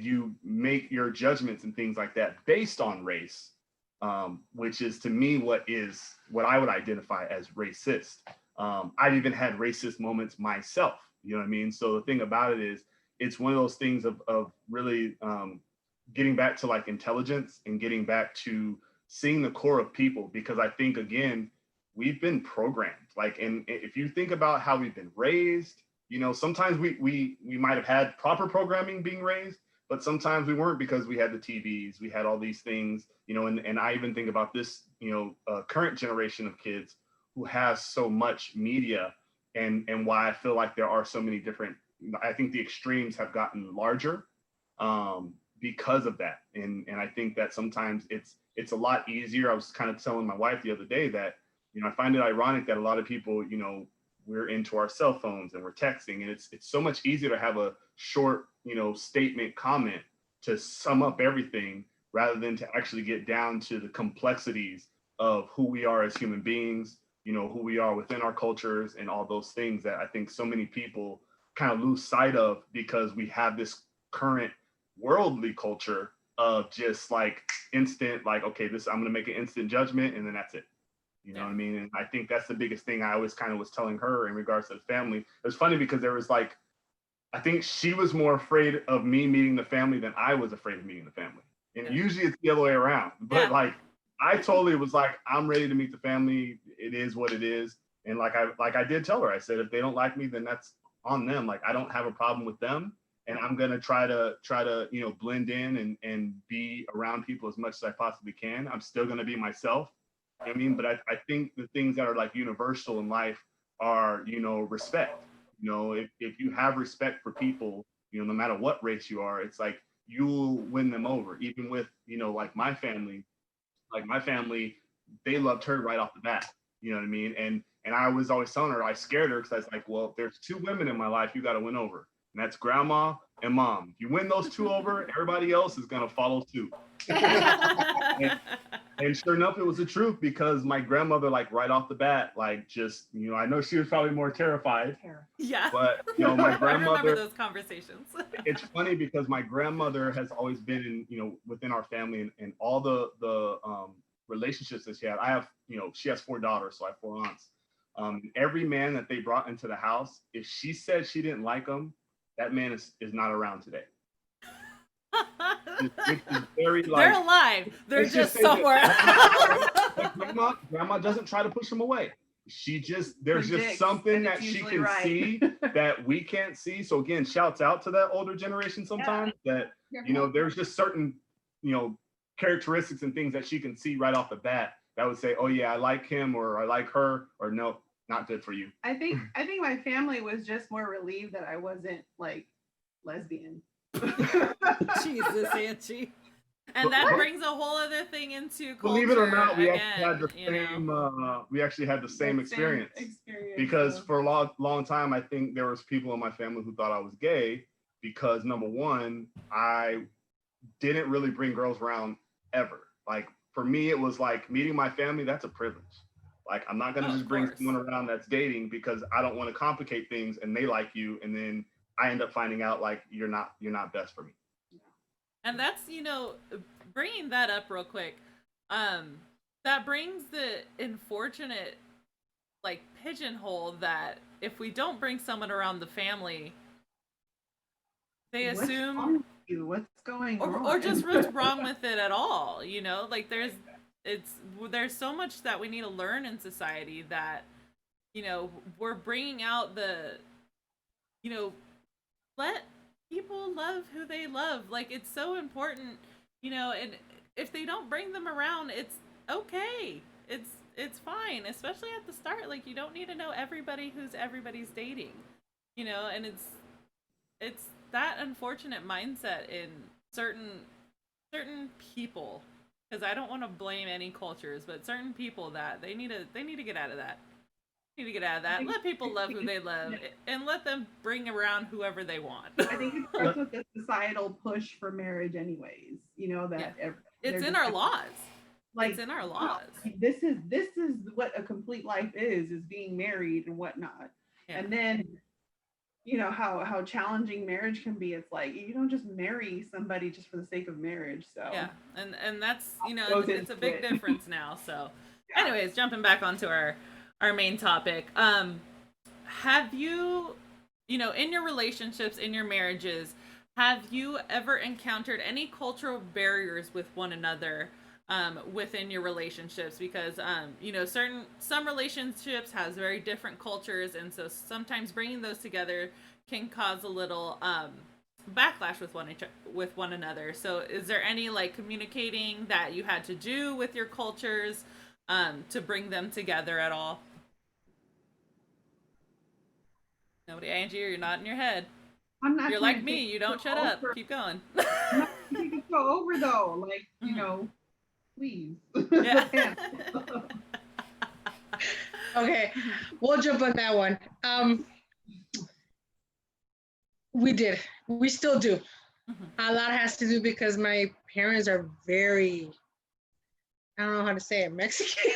you make your judgments and things like that based on race, which is to me what I would identify as racist. I've even had racist moments myself. You know what I mean? So the thing about it is, it's one of those things of really getting back to like intelligence and getting back to seeing the core of people, because I think, again, we've been programmed. Like, and if you think about how we've been raised, you know, sometimes we might have had proper programming being raised, but sometimes we weren't, because we had the TVs, we had all these things, you know, and I even think about this, you know, current generation of kids who has so much media, and why I feel like there are so many different, I think the extremes have gotten larger because of that. And I think that sometimes it's a lot easier. I was kind of telling my wife the other day that, you know, I find it ironic that a lot of people, you know, we're into our cell phones and we're texting, and it's so much easier to have a short, you know, statement comment to sum up everything, rather than to actually get down to the complexities of who we are as human beings, you know, who we are within our cultures, and all those things that I think so many people kind of lose sight of, because we have this current worldly culture of just like instant, like, okay, this, I'm going to make an instant judgment and then that's it. You know what I mean? And I think that's the biggest thing I always kind of was telling her in regards to the family. It was funny because there was like, I think she was more afraid of me meeting the family than I was afraid of meeting the family. And usually it's the other way around. But like, I totally was like, I'm ready to meet the family. It is what it is. And like I did tell her, I said, if they don't like me, then that's on them. Like, I don't have a problem with them. And I'm gonna try to, you know, blend in and be around people as much as I possibly can. I'm still gonna be myself. You know what I mean? But I think the things that are like universal in life are, you know, respect. You know, if you have respect for people, you know, no matter what race you are, it's like you'll win them over. Even with, you know, like my family, they loved her right off the bat. You know what I mean? And I was always telling her, I scared her, because I was like, well, if there's two women in my life you got to win over, and that's grandma and mom. If you win those two over, everybody else is gonna follow suit. And sure enough, it was the truth, because my grandmother, like right off the bat, like just, you know, I know she was probably more terrified. Yeah. But, you know, my grandmother. I remember those conversations. It's funny because my grandmother has always been in, you know, within our family, and all the relationships that she had. I have, you know, she has 4 daughters, so I have 4 aunts. Every man that they brought into the house, if she said she didn't like him, that man is not around today. Which is very, like, they're alive. They're just somewhere. Grandma doesn't try to push them away. She just, there's just something that she can see that we can't see. So again, shouts out to that older generation sometimes, that, you know, there's just certain, you know, characteristics and things that she can see right off the bat that would say, oh yeah, I like him, or I like her, or no, not good for you. I think my family was just more relieved that I wasn't like lesbian. Jesus, Angie. And that brings a whole other thing into culture. Believe it or not, we actually had the same experience. Because for a long time, I think there was people in my family who thought I was gay, because number one, I didn't really bring girls around ever. Like, for me, it was like meeting my family, that's a privilege. Like, I'm not gonna just bring someone around that's dating, because I don't want to complicate things and they like you, and then I end up finding out like you're not best for me. And that's, you know, bringing that up real quick, that brings the unfortunate, like, pigeonhole that if we don't bring someone around the fammy, they assume what's going on, or just what's wrong with it at all. You know, like there's so much that we need to learn in society, that, you know, we're bringing out the, you know, let people love who they love. Like, it's so important, you know, and if they don't bring them around, it's okay. It's fine, especially at the start. Like, you don't need to know everybody who's everybody's dating, you know, and it's that unfortunate mindset in certain people, because I don't want to blame any cultures, but certain people, that they need to get out of that. Need to get out of that. Let people love who they love, and let them bring around whoever they want. I think it starts with the societal push for marriage, anyways. You know that it's in our laws. Like, it's in our laws. This is what a complete life is being married and whatnot. Yeah. And then, you know how challenging marriage can be. It's like you don't just marry somebody just for the sake of marriage. So yeah, and that's, you know, it's a big difference now. So, anyways, jumping back onto our main topic, have you, you know, in your relationships, in your marriages, have you ever encountered any cultural barriers with one another within your relationships? Because you know, some relationships has very different cultures, and so sometimes bringing those together can cause a little backlash with one another. So is there any like communicating that you had to do with your cultures to bring them together at all? Nobody. Angie, you're nodding your head. I'm not. You're like me. You don't shut up. Keep going. I'm not to go over though. Like, you know, please. Yeah. Okay, we'll jump on that one. We still do. A lot has to do because my parents are very, I don't know how to say it, Mexican,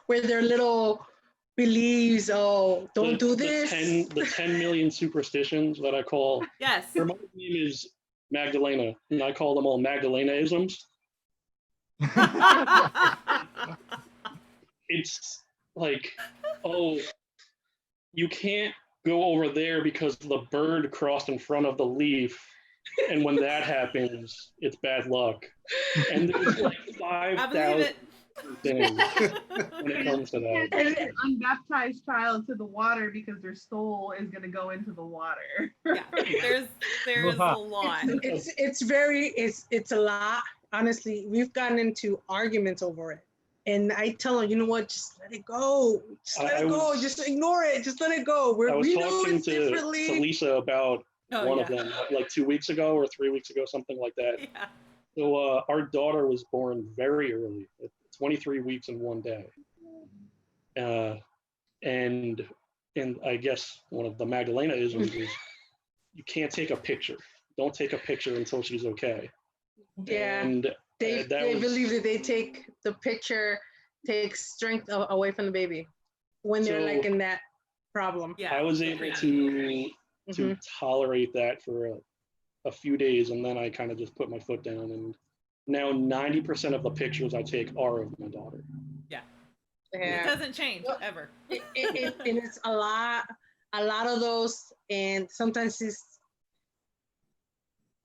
where their little beliefs, don't do this. The 10 million superstitions that I call. Yes. My name is Magdalena, and I call them all Magdalena-isms. It's like, oh, you can't go over there because the bird crossed in front of the leaf, and when that happens, it's bad luck. And there's like 5,000 things when it comes to that. And an unbaptized child to the water because their soul is going to go into the water. Yeah, there's a lot. It's a lot. Honestly, we've gotten into arguments over it. And I tell them, you know what, just let it go. Just let it go. Just ignore it. Just let it go. I was talking to Lisa about one of them like 2 weeks ago or 3 weeks ago, something like that. Yeah. So our daughter was born very early, at 23 weeks and 1 day. And I guess one of the Magdalena-isms is you can't take a picture. Don't take a picture until she's okay. Yeah. And they believe that they take the picture takes strength away from the baby when they're like in that problem. Yeah, I was able to tolerate that for a few days, and then I kind of just put my foot down, and now 90% of the pictures I take are of my daughter. Yeah. It doesn't change ever. And it's a lot of those, and sometimes it's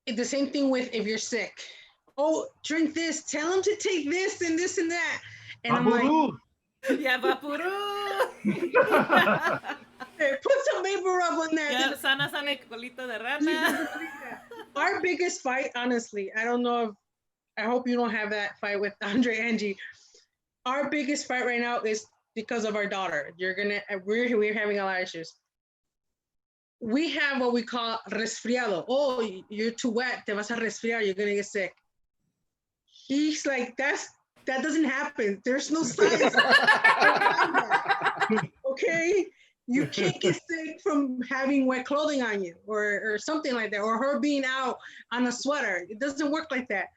the same thing with if you're sick. Oh, drink this. Tell them to take this and this and that. And I'm like, yeah, Vapuru. Put some vapor up on that. Yeah, sana colita de rana. Our biggest fight, honestly, I don't know if, I hope you don't have that fight with Andre, Angie. Our biggest fight right now is because of our daughter. We're having a lot of issues. We have what we call resfriado. Oh, you're too wet. Te vas a resfriar. You're gonna get sick. He's like, that doesn't happen. There's no science. Okay, you can't get sick from having wet clothing on you, or something like that, or her being out on a sweater. It doesn't work like that.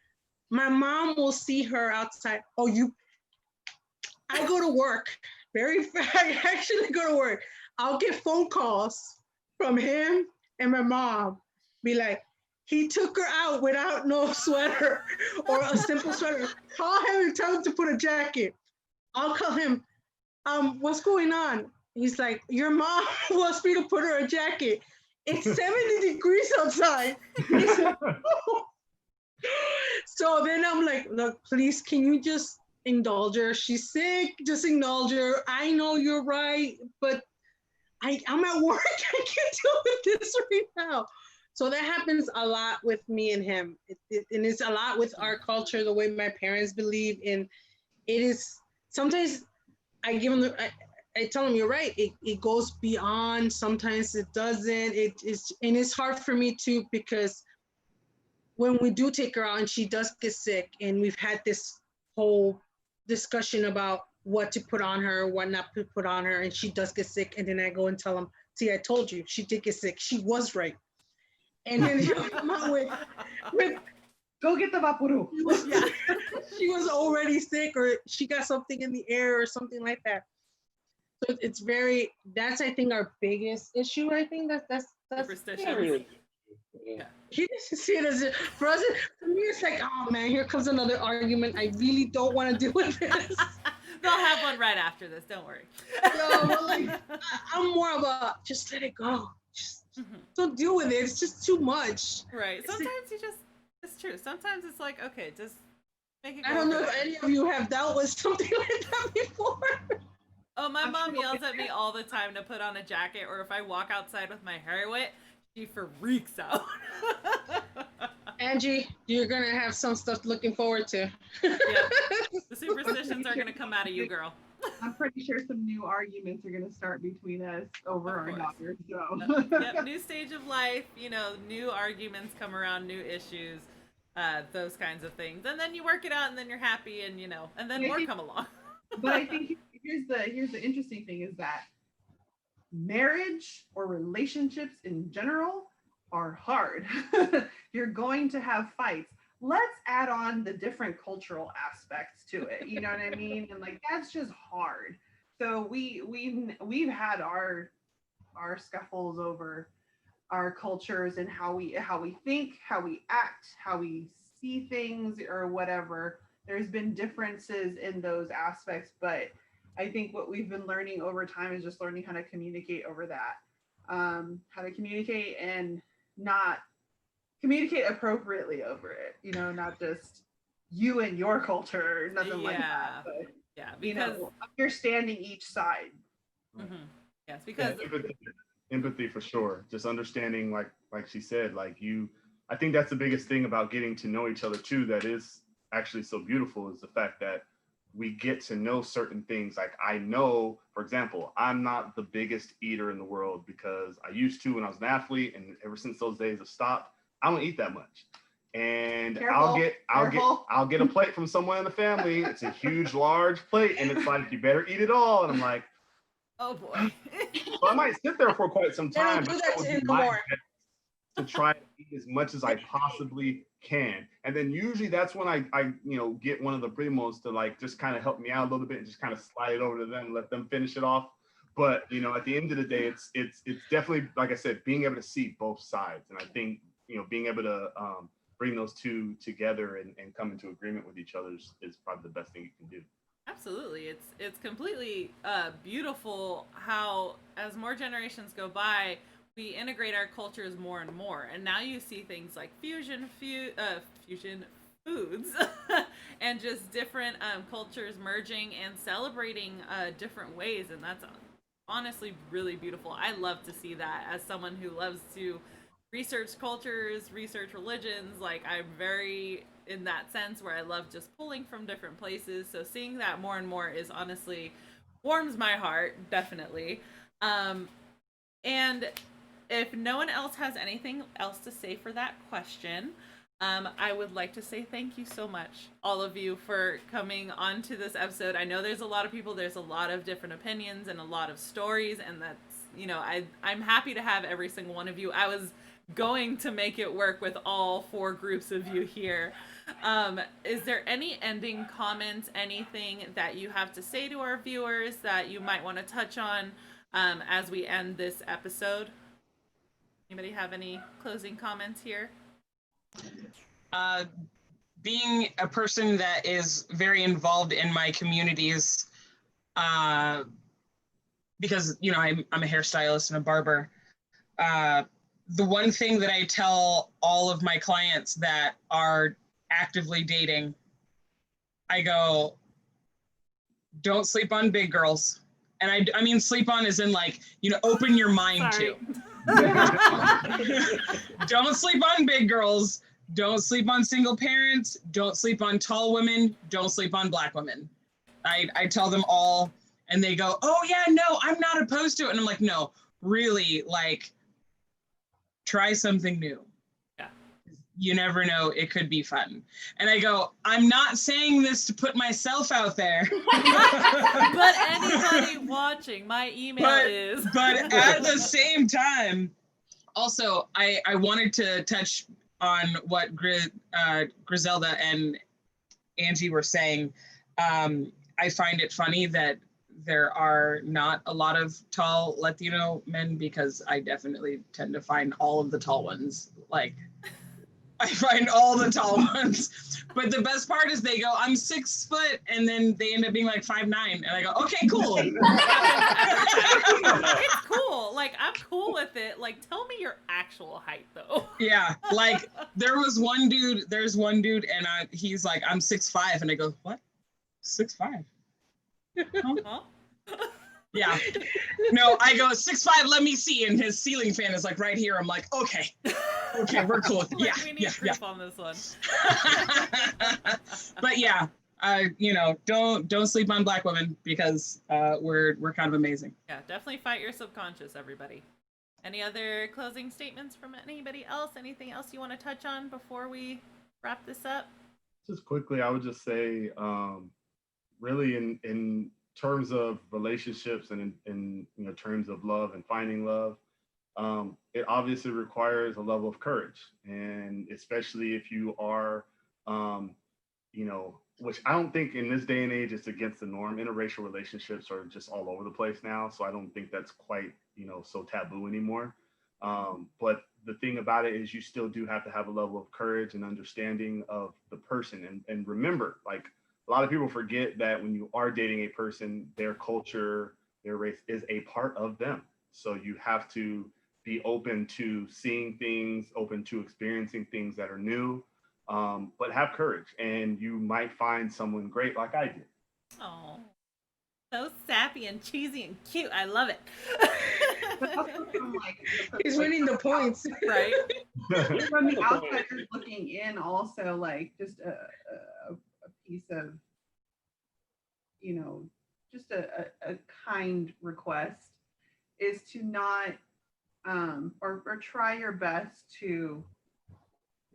My mom will see her outside. I go to work. I actually go to work. I'll get phone calls from him and my mom, be like, he took her out without no sweater or a simple sweater. Call him and tell him to put a jacket. I'll call him, what's going on? He's like, your mom wants me to put her a jacket. It's 70 degrees outside. So then I'm like, look, please, can you just indulge her? She's sick, just indulge her. I know you're right, but I'm at work. I can't deal with this right now. So that happens a lot with me and him. And it's a lot with our culture, the way my parents believe in. It is, sometimes I give them, I tell them, you're right. It goes beyond, sometimes it doesn't. And it's hard for me too, because when we do take her out and she does get sick, and we've had this whole discussion about what to put on her, what not to put on her, and she does get sick, and then I go and tell them, see, I told you, she did get sick. She was right. And then he'll come out with go get the Vaporu. She was already sick, or she got something in the air or something like that. So it's very, that's, I think, our biggest issue. I think that's superstition. Yeah. He doesn't see it as, for us, for me, it's like, oh man, here comes another argument. I really don't want to deal with this. They'll have one right after this, don't worry. No, but like, I'm more of a, just let it go. Just don't deal with it. It's just too much. Right. Sometimes it's true. Sometimes it's like, okay, just make it go. I don't know if any of you have dealt with something like that before. Oh, my mom yells at me all the time to put on a jacket, or if I walk outside with my hair wet, she freaks out. Angie, you're gonna have some stuff looking forward to. Yep. The superstitions are gonna come out of you, girl. I'm pretty sure some new arguments are going to start between us over our daughter. So. Yep, new stage of life, new arguments come around, new issues, those kinds of things. And then you work it out and then you're happy and, and then more come along. But I think here's the interesting thing is that marriage or relationships in general are hard. You're going to have fights. Let's add on the different cultural aspects to it. You know what I mean? And like, that's just hard. So we've had our scuffles over our cultures and how we think, how we act, how we see things or whatever. There's been differences in those aspects, but I think what we've been learning over time is just learning how to communicate over that. How to communicate and not communicate appropriately over it, not just you and your culture, nothing like that. But, because understanding each side. Mm-hmm. Yes, because empathy for sure. Just understanding, like she said, I think that's the biggest thing about getting to know each other too. That is actually so beautiful is the fact that we get to know certain things. Like I know, for example, I'm not the biggest eater in the world because I used to when I was an athlete, and ever since those days have stopped, I don't eat that much. And I'll get a plate from someone in the family. It's a huge, large plate, and it's like, you better eat it all. And I'm like, oh boy. So I might sit there for quite some time to try to eat as much as I possibly can. And then usually that's when I get one of the primos to just kind of help me out a little bit and just kind of slide it over to them and let them finish it off. But at the end of the day, it's definitely, like I said, being able to see both sides. And I think being able to bring those two together and come into agreement with each other is probably the best thing you can do. Absolutely. It's completely beautiful how, as more generations go by, we integrate our cultures more and more. And now you see things like fusion foods and just different cultures merging and celebrating different ways. And that's honestly really beautiful. I love to see that as someone who loves to research cultures, research religions. I'm very in that sense where I love just pulling from different places. So seeing that more and more is honestly warms my heart, definitely. And if no one else has anything else to say for that question, I would like to say thank you so much, all of you, for coming on to this episode. I know there's a lot of people, there's a lot of different opinions and a lot of stories, and that's, I'm happy to have every single one of you. I was going to make it work with all 4 groups of you here. Is there any ending comments, anything that you have to say to our viewers that you might want to touch on as we end this episode? Anybody have any closing comments here? Being a person that is very involved in my communities, because I'm a hairstylist and a barber. The one thing that I tell all of my clients that are actively dating, I go, don't sleep on big girls. And I mean sleep on as in open your mind to. Don't sleep on big girls. Don't sleep on single parents. Don't sleep on tall women. Don't sleep on Black women. I tell them all, and they go, oh yeah, no, I'm not opposed to it. And I'm like, no, really, try something new. Yeah. you never know, it could be fun. And I go, I'm not saying this to put myself out there. But anybody watching, my email is. But at the same time, also, I wanted to touch on what Griselda and Angie were saying. I find it funny that there are not a lot of tall Latino men, because I definitely tend to find all of the tall ones. Like, I find all the tall ones. But the best part is they go, I'm 6 foot, and then they end up being like 5'9". And I go, okay, cool. It's cool. Like, I'm cool with it. Like, tell me your actual height, though. Yeah, like there's one dude, and he's like, I'm 6'5", and I go, what? 6'5"? Huh? Yeah. No, I go 6'5", let me see. And his ceiling fan is like right here. I'm like, okay, we're cool. Like, Yeah, we need proof on this one. But yeah, don't sleep on Black women, because we're kind of amazing. Yeah, definitely fight your subconscious, everybody. Any other closing statements from anybody else? Anything else you want to touch on before we wrap this up? Just quickly, I would just say, really in terms of relationships and in terms of love and finding love, it obviously requires a level of courage, and especially if you are, which I don't think in this day and age it's against the norm. Interracial relationships are just all over the place now, so I don't think that's quite so taboo anymore. But the thing about it is, you still do have to have a level of courage and understanding of the person, and remember, like, a lot of people forget that when you are dating a person, their culture, their race is a part of them. So you have to be open to seeing things, open to experiencing things that are new, but have courage, and you might find someone great like I did. Oh, so sappy and cheesy and cute. I love it. He's winning the points. Right? From the outsiders looking in, also, like, just a piece of, just a kind request is to not, or try your best to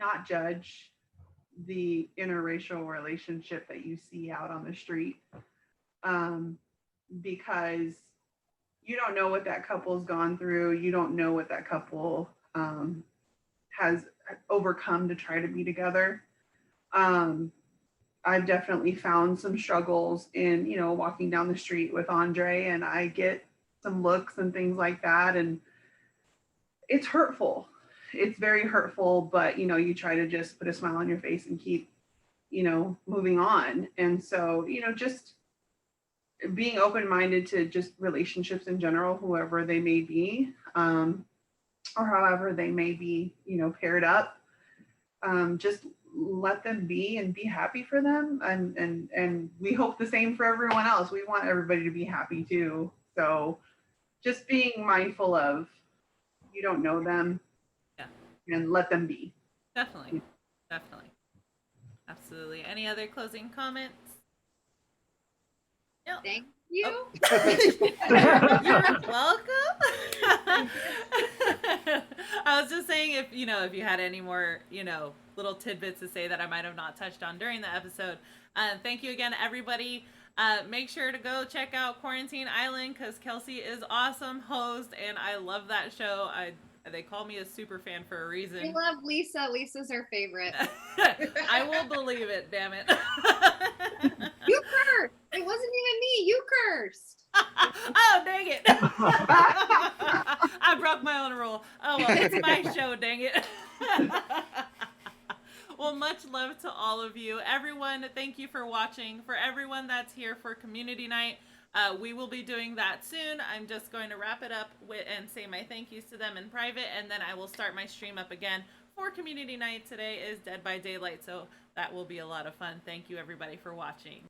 not judge the interracial relationship that you see out on the street, because you don't know what that couple's gone through. You don't know what that couple has overcome to try to be together. I've definitely found some struggles in, walking down the street with Andre, and I get some looks and things like that. And it's hurtful. It's very hurtful, but, you try to just put a smile on your face and keep, moving on. And so, just being open-minded to just relationships in general, whoever they may be, or however they may be, paired up, just let them be and be happy for them. And we hope the same for everyone else. We want everybody to be happy too. So just being mindful of, you don't know them, and let them be. Definitely. Absolutely. Any other closing comments? No. Thank you. Oh. You're welcome. I was just saying, if you had any more, little tidbits to say that I might have not touched on during the episode. Thank you again, everybody. Make sure to go check out Quarantine Island, because Kelsey is awesome host, and I love that show. They call me a super fan for a reason. We love Lisa. Lisa's our favorite. I will believe it, damn it. You cursed. It wasn't even me. You cursed. Oh, dang it. I broke my own rule. Oh, well, it's my show, dang it. Well, much love to all of you. Everyone, thank you for watching. For everyone that's here for community night, we will be doing that soon. I'm just going to wrap it up and say my thank yous to them in private, and then I will start my stream up again for community night. Today is Dead by Daylight, so that will be a lot of fun. Thank you, everybody, for watching.